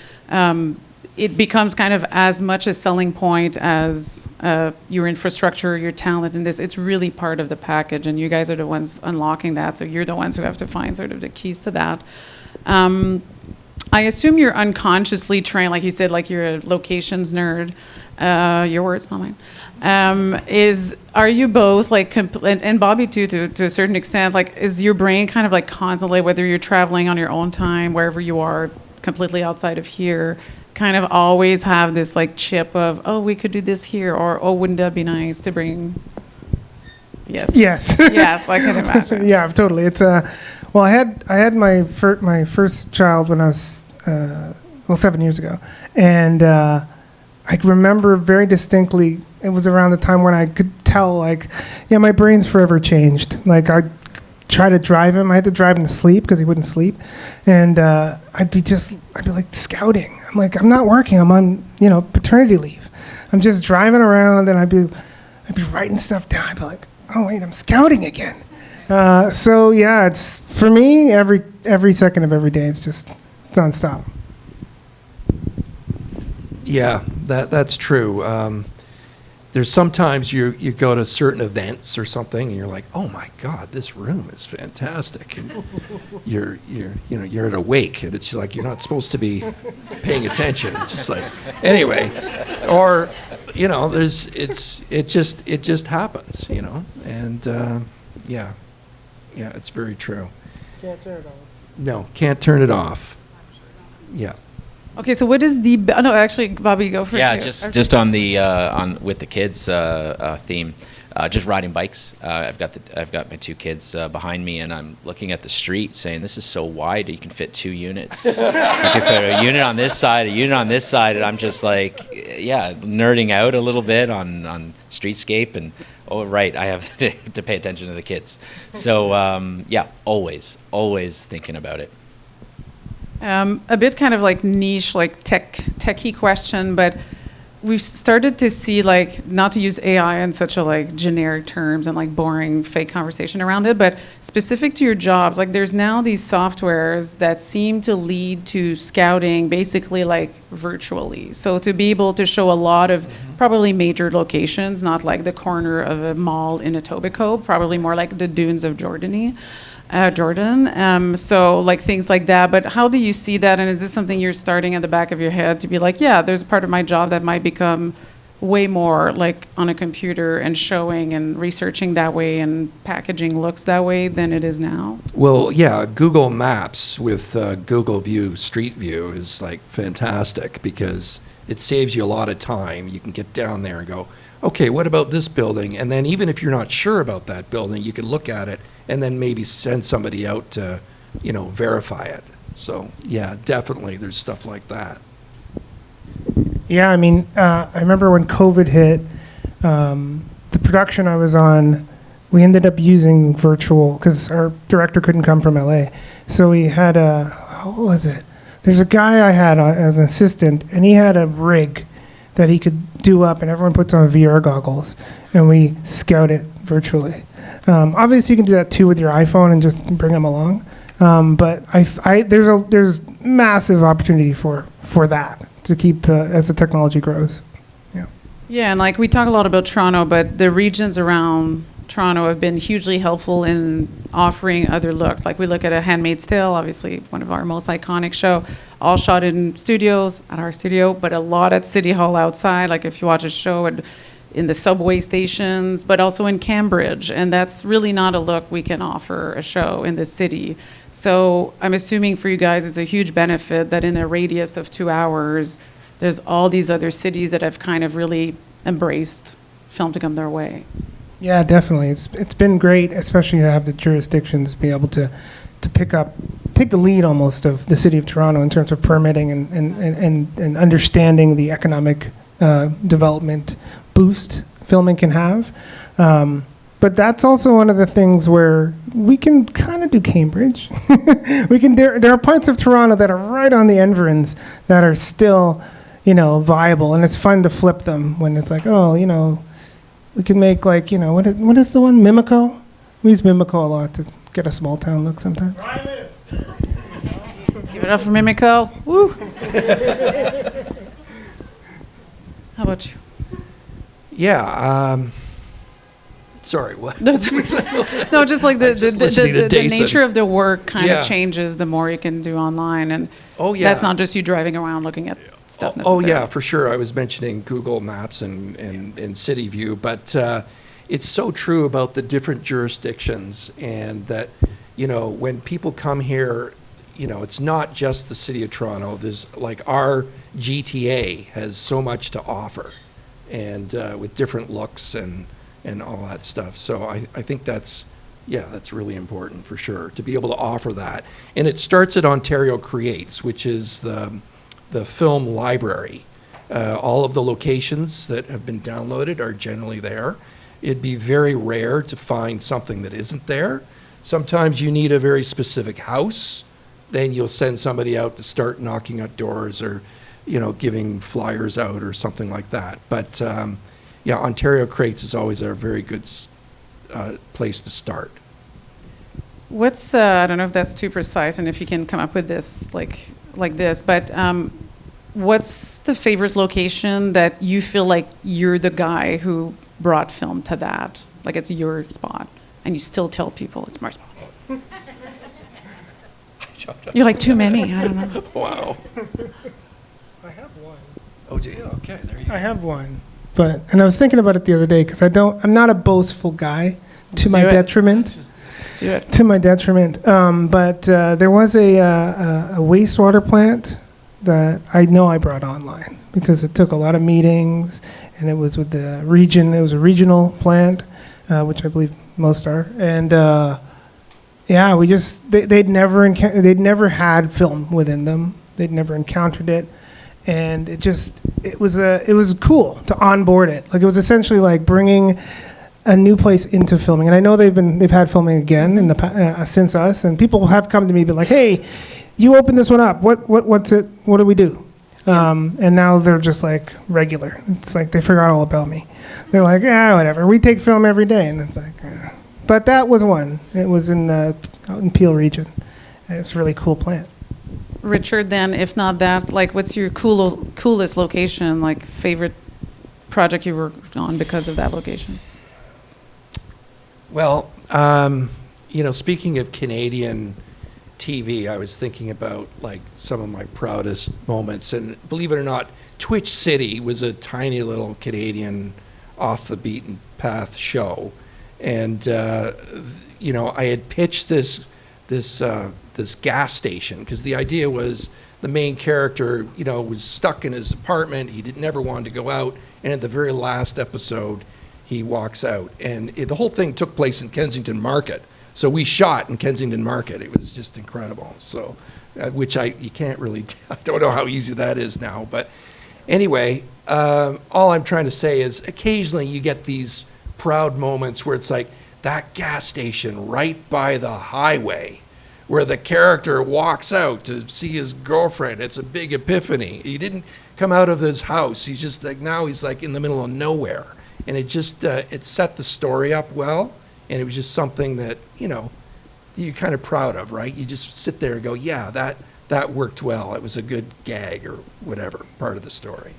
it becomes kind of as much a selling point as your infrastructure, your talent, and this. It's really part of the package, and you guys are the ones unlocking that, so you're the ones who have to find sort of the keys to that. I assume you're unconsciously trained, like you said, like you're a locations nerd. Your words, not mine. Are you both and Bobby too, to a certain extent, is your brain kind of constantly, whether you're traveling on your own time, wherever you are, completely outside of here, kind of always have this chip of, oh, we could do this here, or oh, wouldn't that be nice to bring? Yes. Yes, I can imagine. Yeah, totally. It's well, I had my first child when I was 7 years ago, and I remember very distinctly. It was around the time when I could tell, my brain's forever changed. try to drive him. I had to drive him to sleep because he wouldn't sleep. And I'd be like scouting. I'm like, I'm not working. I'm on, paternity leave. I'm just driving around, and I'd be writing stuff down. I'd be like, oh wait, I'm scouting again. So yeah, it's for me every second of every day. It's nonstop. Yeah, that's true. There's sometimes you go to certain events or something, and you're like, oh my God, this room is fantastic, and you're at a wake, and it's like you're not supposed to be paying attention. It's just like anyway, or it just happens, and yeah, it's very true. Can't turn it off. No, can't turn it off. Yeah. Okay, so what is the? No, actually, Bobby, go for it. Yeah, too. just on the with the kids theme, just riding bikes. I've got my 2 kids behind me, and I'm looking at the street, saying, "This is so wide. You can fit 2 units. You can fit a unit on this side, a unit on this side." And I'm just like, nerding out a little bit on streetscape, and right, I have to pay attention to the kids. So always thinking about it. A bit kind of like niche, like techie question, but we've started to see, like, not to use AI in such a like generic terms and like boring fake conversation around it, but specific to your jobs, like there's now these softwares that seem to lead to scouting basically like virtually. So to be able to show a lot of probably major locations, not like the corner of a mall in Etobicoke, probably more like the dunes of Jordan. So like things like that. But how do you see that? And is this something you're starting at the back of your head to be like, yeah, there's part of my job that might become way more like on a computer and showing and researching that way and packaging looks that way than it is now? Well, yeah, Google Maps with Google View, Street View is like fantastic because it saves you a lot of time. You can get down there and go, okay, what about this building? And then even if you're not sure about that building, you can look at it and then maybe send somebody out to, verify it. So yeah, definitely there's stuff like that. Yeah, I mean, I remember when COVID hit, the production I was on, we ended up using virtual because our director couldn't come from LA. So we had what was it? There's a guy I had as an assistant, and he had a rig that he could do up, and everyone puts on VR goggles, and we scout it virtually. Obviously, you can do that too with your iPhone and just bring them along. But there's massive opportunity for that to keep as the technology grows. Yeah. Yeah, and like we talk a lot about Toronto, but the regions around Toronto have been hugely helpful in offering other looks. Like we look at A Handmaid's Tale, obviously one of our most iconic show, all shot in studios, at our studio, but a lot at City Hall outside. Like if you watch a show in the subway stations, but also in Cambridge. And that's really not a look we can offer a show in the city. So I'm assuming for you guys it's a huge benefit that in a radius of 2 hours, there's all these other cities that have kind of really embraced film to come their way. Yeah, definitely. It's been great, especially to have the jurisdictions be able to take the lead almost of the city of Toronto in terms of permitting and understanding the economic development boost filming can have. But that's also one of the things where we can kind of do Cambridge. There are parts of Toronto that are right on the environs that are still, viable, and it's fun to flip them when it's like, we can make like, what is the one? Mimico? We use Mimico a lot to get a small town look sometimes. Give it up for Mimico. Woo! How about you? Yeah. Sorry, what? No, just like the nature of the work kind of changes the more you can do online. And that's not just you driving around looking at stuff necessarily. Oh, yeah, for sure. I was mentioning Google Maps and City View, but it's so true about the different jurisdictions and that, when people come here, it's not just the city of Toronto. There's like our GTA has so much to offer and with different looks and all that stuff. So I think that's really important for sure to be able to offer that. And it starts at Ontario Creates, which is the film library. All of the locations that have been downloaded are generally there. It'd be very rare to find something that isn't there. Sometimes you need a very specific house, then you'll send somebody out to start knocking at doors or, giving flyers out or something like that. But yeah, Ontario Crates is always a very good place to start. What's, I don't know if that's too precise and if you can come up with this like this, but what's the favorite location that you feel like you're the guy who brought film to that? Like it's your spot and you still tell people it's my spot. You're like, too many, I don't know. Wow. I have one. Oh, do you? Okay, there you go. I have one, and I was thinking about it the other day because I'm not a boastful guy, to my detriment. Let's do it. To my detriment. But there was a wastewater plant that I know I brought online because it took a lot of meetings, and it was with the region. It was a regional plant, which I believe most are, and yeah, they'd never had film within them. They'd never encountered it. And it was cool to onboard it. Like it was essentially like bringing a new place into filming. And I know they've had filming again in the since us, and people have come to me and be like, "Hey, you opened this one up. What's it? What do we do?" And now they're just like regular. It's like they forgot all about me. They're like, "Yeah, whatever. We take film every day." And it's like, but that was one. It was out in Peel region. And it was a really cool plant. Richard, then, if not that, like, what's your coolest location, like, favorite project you worked on because of that location? Well, speaking of Canadian TV, I was thinking about, like, some of my proudest moments. And believe it or not, Twitch City was a tiny little Canadian off-the-beaten-path show. And, I had pitched this gas station because the idea was the main character was stuck in his apartment. He never wanted to go out, and at the very last episode he walks out, and the whole thing took place in Kensington Market. So we shot in Kensington Market. It was just incredible. So which you can't really I don't know how easy that is now, but anyway, all I'm trying to say is occasionally you get these proud moments where it's like that gas station right by the highway where the character walks out to see his girlfriend. It's a big epiphany. He didn't come out of his house. He's just like, now he's like in the middle of nowhere. And it just, it set the story up well. And it was just something that, you're kind of proud of, right? You just sit there and go, yeah, that worked well. It was a good gag or whatever, part of the story.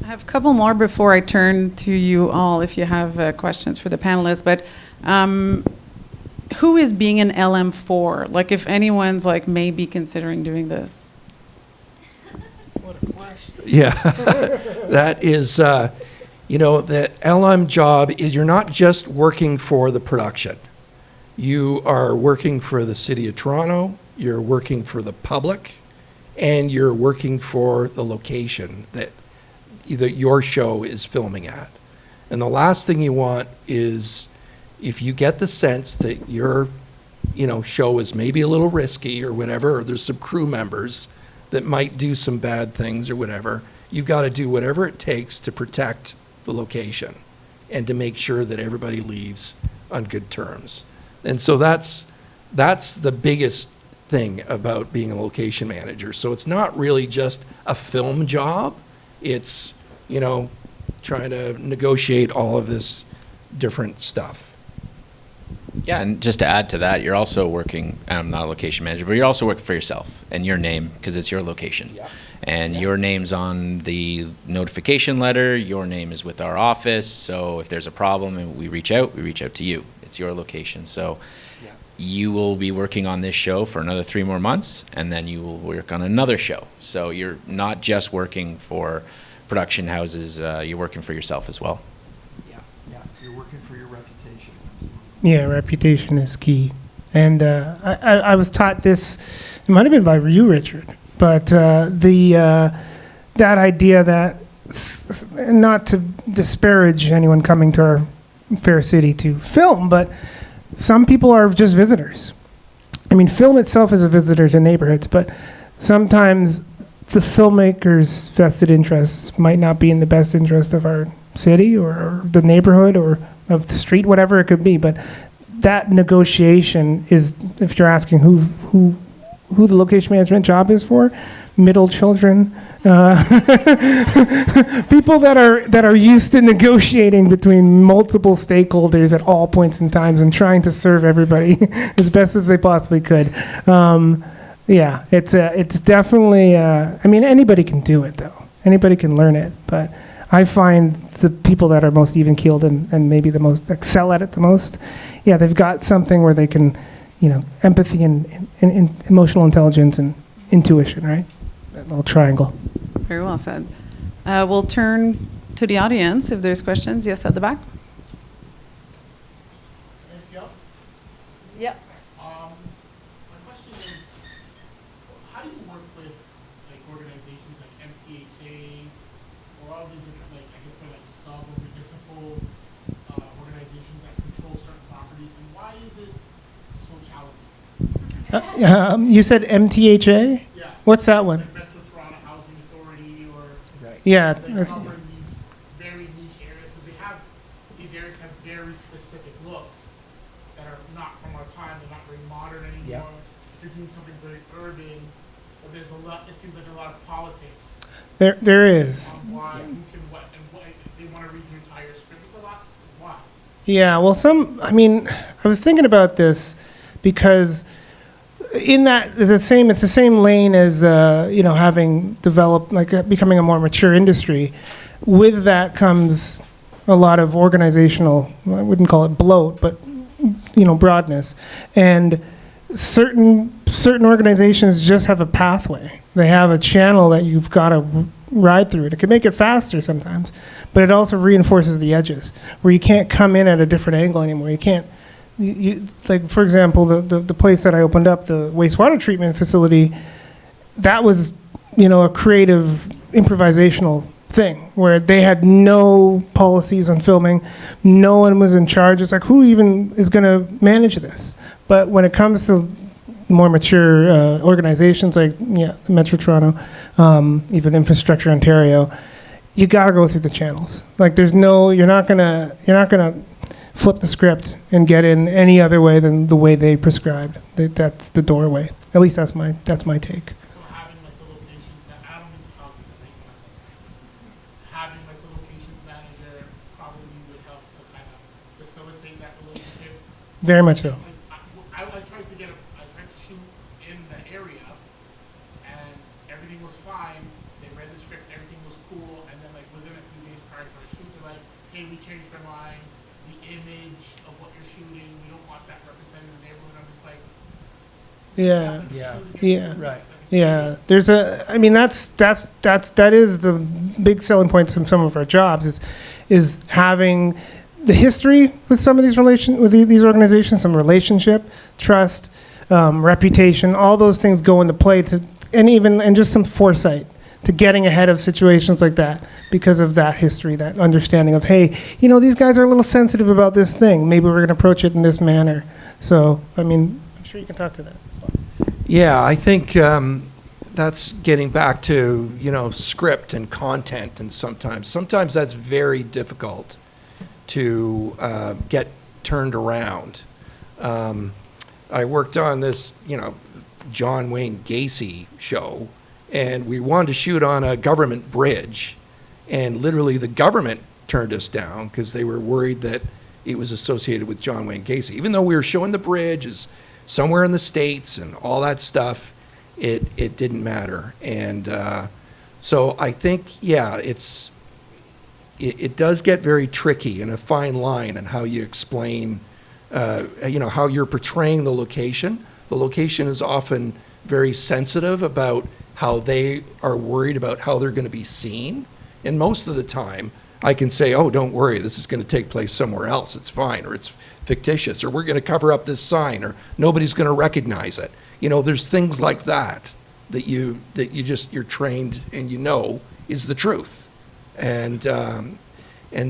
I have a couple more before I turn to you all if you have questions for the panelists. But who is being an LM for? Like if anyone's like maybe considering doing this. What a question. Yeah, that is, the LM job is you're not just working for the production. You are working for the City of Toronto, you're working for the public, and you're working for the location that either your show is filming at. And the last thing you want is if you get the sense that your, show is maybe a little risky or whatever, or there's some crew members that might do some bad things or whatever, you've got to do whatever it takes to protect the location and to make sure that everybody leaves on good terms. And so that's the biggest thing about being a location manager. So it's not really just a film job. It's, trying to negotiate all of this different stuff. Yeah, and just to add to that, you're also working, I'm not a location manager, but you're also working for yourself and your name, because it's your location. Yeah. And your name's on the notification letter, your name is with our office, so if there's a problem and we reach out to you. It's your location. So you will be working on this show for another 3 more months, and then you will work on another show. So you're not just working for production houses, you're working for yourself as well. You're working for your reputation. Yeah, reputation is key. And I was taught this, it might have been by you, Richard, but that idea that, not to disparage anyone coming to our fair city to film, but some people are just visitors. I mean, film itself is a visitor to neighborhoods, but sometimes the filmmaker's vested interests might not be in the best interest of our city or the neighborhood or of the street, whatever it could be. But that negotiation is, if you're asking who the location management job is for, middle children, people that are used to negotiating between multiple stakeholders at all points in times and trying to serve everybody as best as they possibly could. Yeah, it's definitely. I mean, anybody can do it though. Anybody can learn it, but I find the people that are most even-keeled and maybe the most excel at it the most, yeah, they've got something where they can, empathy and emotional intelligence and intuition, right? That little triangle. Very well said. We'll turn to the audience if there's questions. Yes, at the back. Yep. My question is, how do you work with organizations like MTHA or all the different I guess they're sub or municipal organizations that control certain properties, and why is it so challenging? You said MTHA? Yeah. What's that one? Like Metro Toronto Housing Authority or Yeah, they that's, cover these very niche areas because these areas have very specific looks that are not from our time. They're not very modern anymore. They're doing something very urban, but there's a lot. It seems like a lot of politics there is. on why who can what and what they want to read the entire script. It's a lot. Why? Yeah, well, I was thinking about this because in that it's the same lane as having developed becoming a more mature industry. With that comes a lot of organizational, I wouldn't call it bloat, but broadness, and certain organizations just have a pathway. They have a channel that you've got to ride through. It can make it faster sometimes, but it also reinforces the edges where you can't come in at a different angle anymore. You can't. For example, the place that I opened up, the wastewater treatment facility, that was, a creative, improvisational thing where they had no policies on filming. No one was in charge. It's who even is going to manage this? But when it comes to more mature organizations like Metro Toronto, even Infrastructure Ontario, you got to go through the channels. You're not gonna flip the script and get in any other way than the way they prescribed. That's the doorway. At least that's my take. So having the locations that I don't think how this is making myself having the locations manager probably would help to kind of facilitate that relationship. Very much so. I tried to shoot in the area, and everything was fine. They read the script, everything was cool, and then within a few days prior to our shoot, they're hey, we changed our mind. The image of what you're shooting, we don't want that represented in the neighborhood. I'm just right. Yeah, that is the big selling point from some of our jobs is having the history with some of these these organizations, some relationship, trust, reputation, all those things go into play and just some foresight to getting ahead of situations like that because of that history, that understanding of, hey, these guys are a little sensitive about this thing. Maybe we're going to approach it in this manner. So, I'm sure you can talk to that as well. Yeah, I think that's getting back to, script and content, and sometimes that's very difficult to get turned around. I worked on this, John Wayne Gacy show, and we wanted to shoot on a government bridge, and literally the government turned us down because they were worried that it was associated with John Wayne Gacy. Even though we were showing the bridge is somewhere in the States and all that stuff, it didn't matter. And so I think, it does get very tricky and a fine line in how you explain, how you're portraying the location. The location is often very sensitive about how they are worried about how they're going to be seen. And most of the time, I can say, oh, don't worry, this is going to take place somewhere else. It's fine, or it's fictitious, or we're going to cover up this sign, or nobody's going to recognize it. There's things like that you're trained and is the truth. And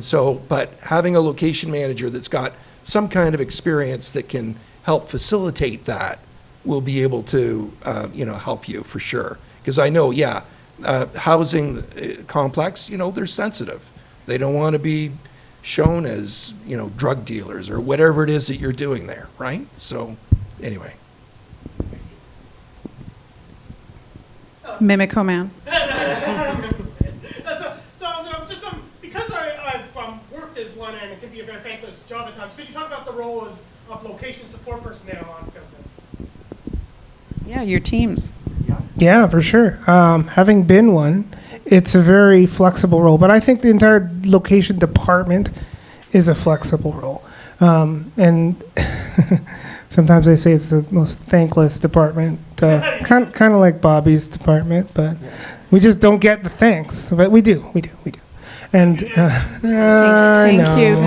so, but having a location manager that's got some kind of experience that can help facilitate that will be able to, help you for sure. Because I know, housing complex, they're sensitive. They don't want to be shown as, drug dealers or whatever it is that you're doing there, right? So, anyway. Mimico Man. Because I've worked as one, and it can be a very thankless job at times, could you talk about the role of location support personnel on film sets? Yeah, your teams. Yeah, for sure. Having been one, it's a very flexible role, but I think the entire location department is a flexible role. And sometimes I say it's the most thankless department, kind of like Bobby's department, but we just don't get the thanks. But we do. And Thank you.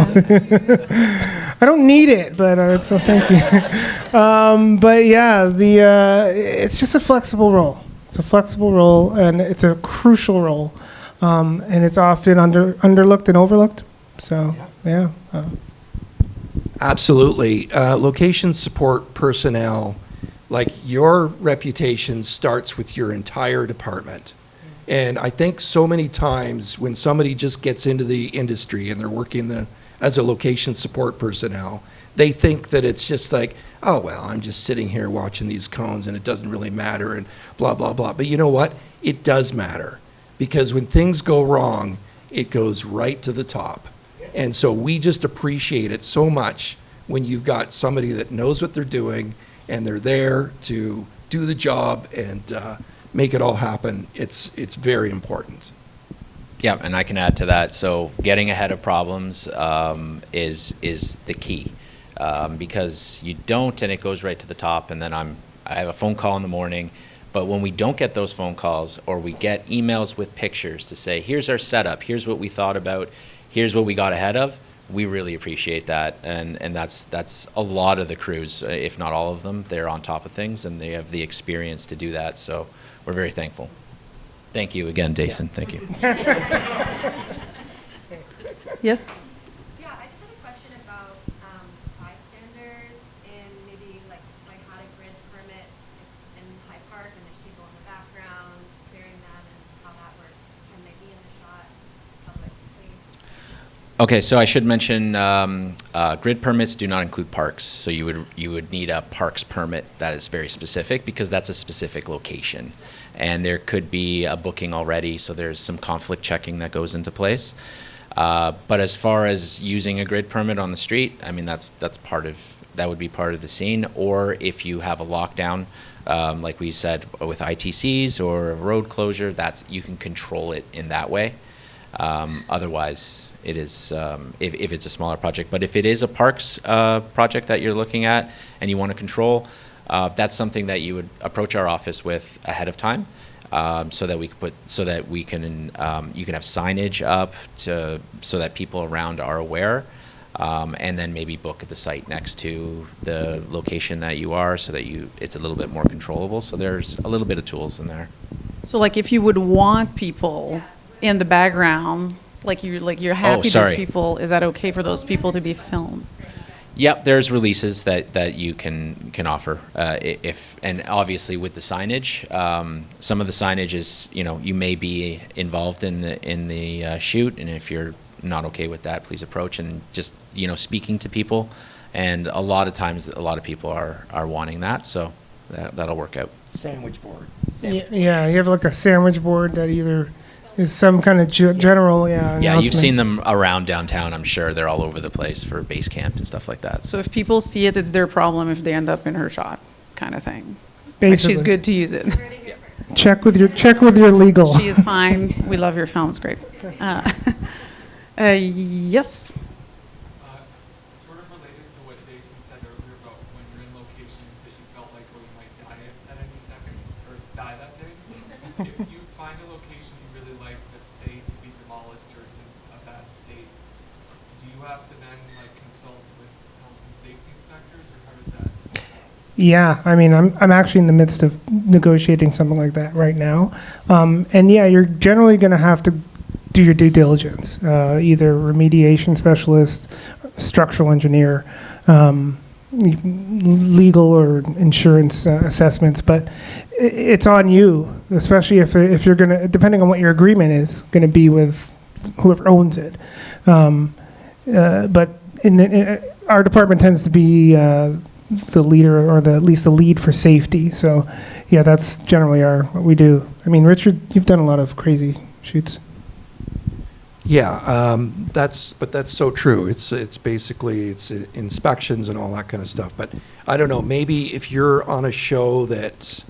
I don't need it, but so thank you. But yeah, it's just a flexible role. It's a flexible role, and it's a crucial role, and it's often underlooked and overlooked. So yeah. Absolutely. Location support personnel, like your reputation starts with your entire department. And I think so many times when somebody just gets into the industry and they're working as a location support personnel, they think that it's just like, oh, well, I'm just sitting here watching these cones and it doesn't really matter and blah, blah, blah. But you know what? It does matter, because when things go wrong, it goes right to the top. And so we just appreciate it so much when you've got somebody that knows what they're doing and they're there to do the job and make it all happen. It's very important. Yeah, and I can add to that. So getting ahead of problems is the key, because you don't, and it goes right to the top. And then I have a phone call in the morning. But when we don't get those phone calls, or we get emails with pictures to say, here's our setup, here's what we thought about, here's what we got ahead of, we really appreciate that. And that's a lot of the crews, if not all of them. They're on top of things and they have the experience to do that. So we're very thankful. Thank you again, Dason. Thank you. Yes? Yeah, I just had a question about bystanders and maybe like how to grid permit in High Park and there's people in the background clearing them and how that works. Can they be in the shot? Public place? Okay, so I should mention grid permits do not include parks. So you would need a parks permit that is very specific, because that's a specific location. And there could be a booking already, so there's some conflict checking that goes into place. But as far as using a grid permit on the street, I mean, that would be part of the scene. Or if you have a lockdown, like we said, with ITCs or a road closure, you can control it in that way. Otherwise, it is if it's a smaller project. But if it is a parks project that you're looking at and you want to control, that's something that you would approach our office with ahead of time, so that you can have signage up so that people around are aware, and then maybe book at the site next to the location that you are, so that it's a little bit more controllable. So there's a little bit of tools in there. So like if you would want people in the background, like you're happy those people, is that okay for those people to be filmed? Yep, there's releases that you can offer, and obviously with the signage, some of the signage is, you may be involved in the shoot, and if you're not okay with that, please approach and just speaking to people, and a lot of times a lot of people are wanting that, so that'll work out. Sandwich board. Yeah, you have like a sandwich board that either is some kind of general, Yeah, you've seen them around downtown, I'm sure. They're all over the place for base camp and stuff like that. So if people see it, it's their problem if they end up in her shot, kind of thing. Basically. Like she's good to use it. Check with your legal. She is fine. We love your film. It's great. Yes. Sort of related to what Dason said earlier about when you're in locations that you felt like, you might die at any second, or die that day. If you find a location you really like that's say to be demolished or it's in a bad state, do you have to then consult with health and safety inspectors, or how does that? Yeah, I mean, I'm actually in the midst of negotiating something like that right now, and yeah, you're generally going to have to do your due diligence, either remediation specialist, structural engineer, legal or insurance assessments, but it's on you, especially if you're going to, depending on what your agreement is going to be with whoever owns it. But our department tends to be the leader, or at least the lead for safety. So, yeah, that's generally what we do. I mean, Richard, you've done a lot of crazy shoots. Yeah, that's so true. It's basically inspections and all that kind of stuff. But I don't know, maybe if you're on a show that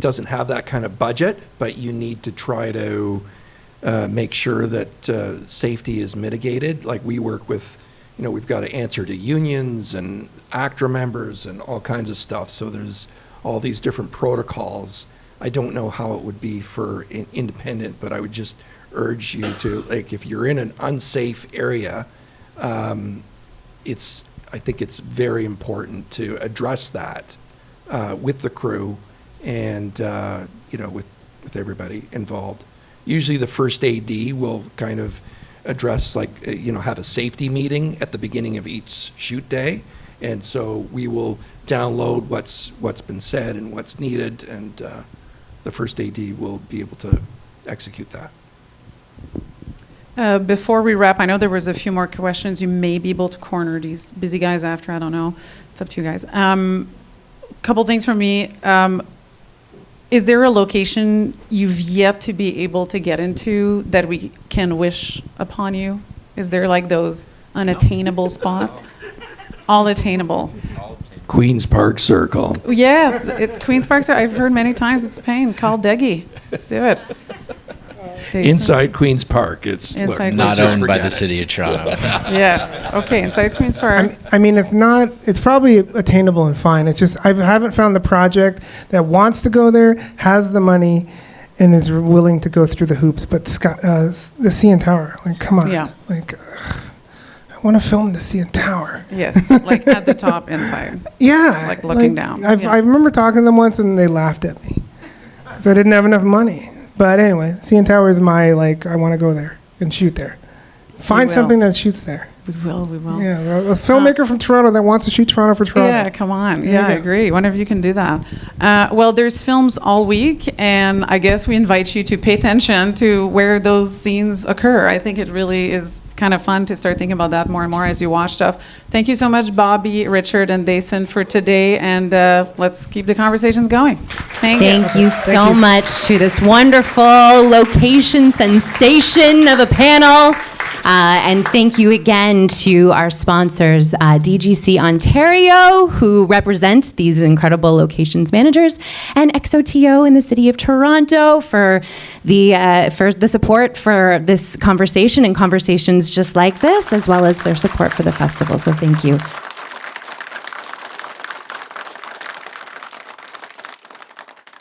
doesn't have that kind of budget, but you need to try to make sure that safety is mitigated. Like we work with, we've got to answer to unions and ACTRA members and all kinds of stuff. So there's all these different protocols. I don't know how it would be for independent, but I would just urge you to, like, if you're in an unsafe area, I think it's very important to address that with the crew and, with everybody involved. Usually the first AD will kind of address, like, have a safety meeting at the beginning of each shoot day. And so we will download what's been said and what's needed, and the first AD will be able to execute that. Before we wrap, I know there was a few more questions. You may be able to corner these busy guys after. I don't know. It's up to you guys. Couple things from me. Is there a location you've yet to be able to get into that we can wish upon you? Is there like those unattainable spots? All attainable. Queen's Park Circle. Yes, Queen's Park Circle. I've heard many times it's a pain. Call Deggy. Let's do it. Dason. Inside Queen's Park. It's not owned by the city of Toronto. Yes. Okay. Inside Queen's Park. I mean, it's probably attainable and fine. It's just, I haven't found the project that wants to go there, has the money, and is willing to go through the hoops. But the CN Tower, like, come on. Yeah. Like, I want to film the CN Tower. Yes. Like at the top inside. Yeah. Like looking down. I remember talking to them once and they laughed at me because I didn't have enough money. But anyway, CN Tower is my, I want to go there and shoot there. Find something that shoots there. We will. Yeah, a filmmaker from Toronto that wants to shoot Toronto for Toronto. Yeah, come on. Yeah, I agree. Wonder if you can do that. Well, there's films all week, and I guess we invite you to pay attention to where those scenes occur. I think it really is kind of fun to start thinking about that more and more as you watch stuff. Thank you so much, Bobby, Richard, and Dason for today, and let's keep the conversations going. Thank you so much to this wonderful location sensation of a panel. And thank you again to our sponsors, DGC Ontario, who represent these incredible locations managers, and xoTO in the City of Toronto for the support for this conversation and conversations just like this, as well as their support for the festival. So thank you.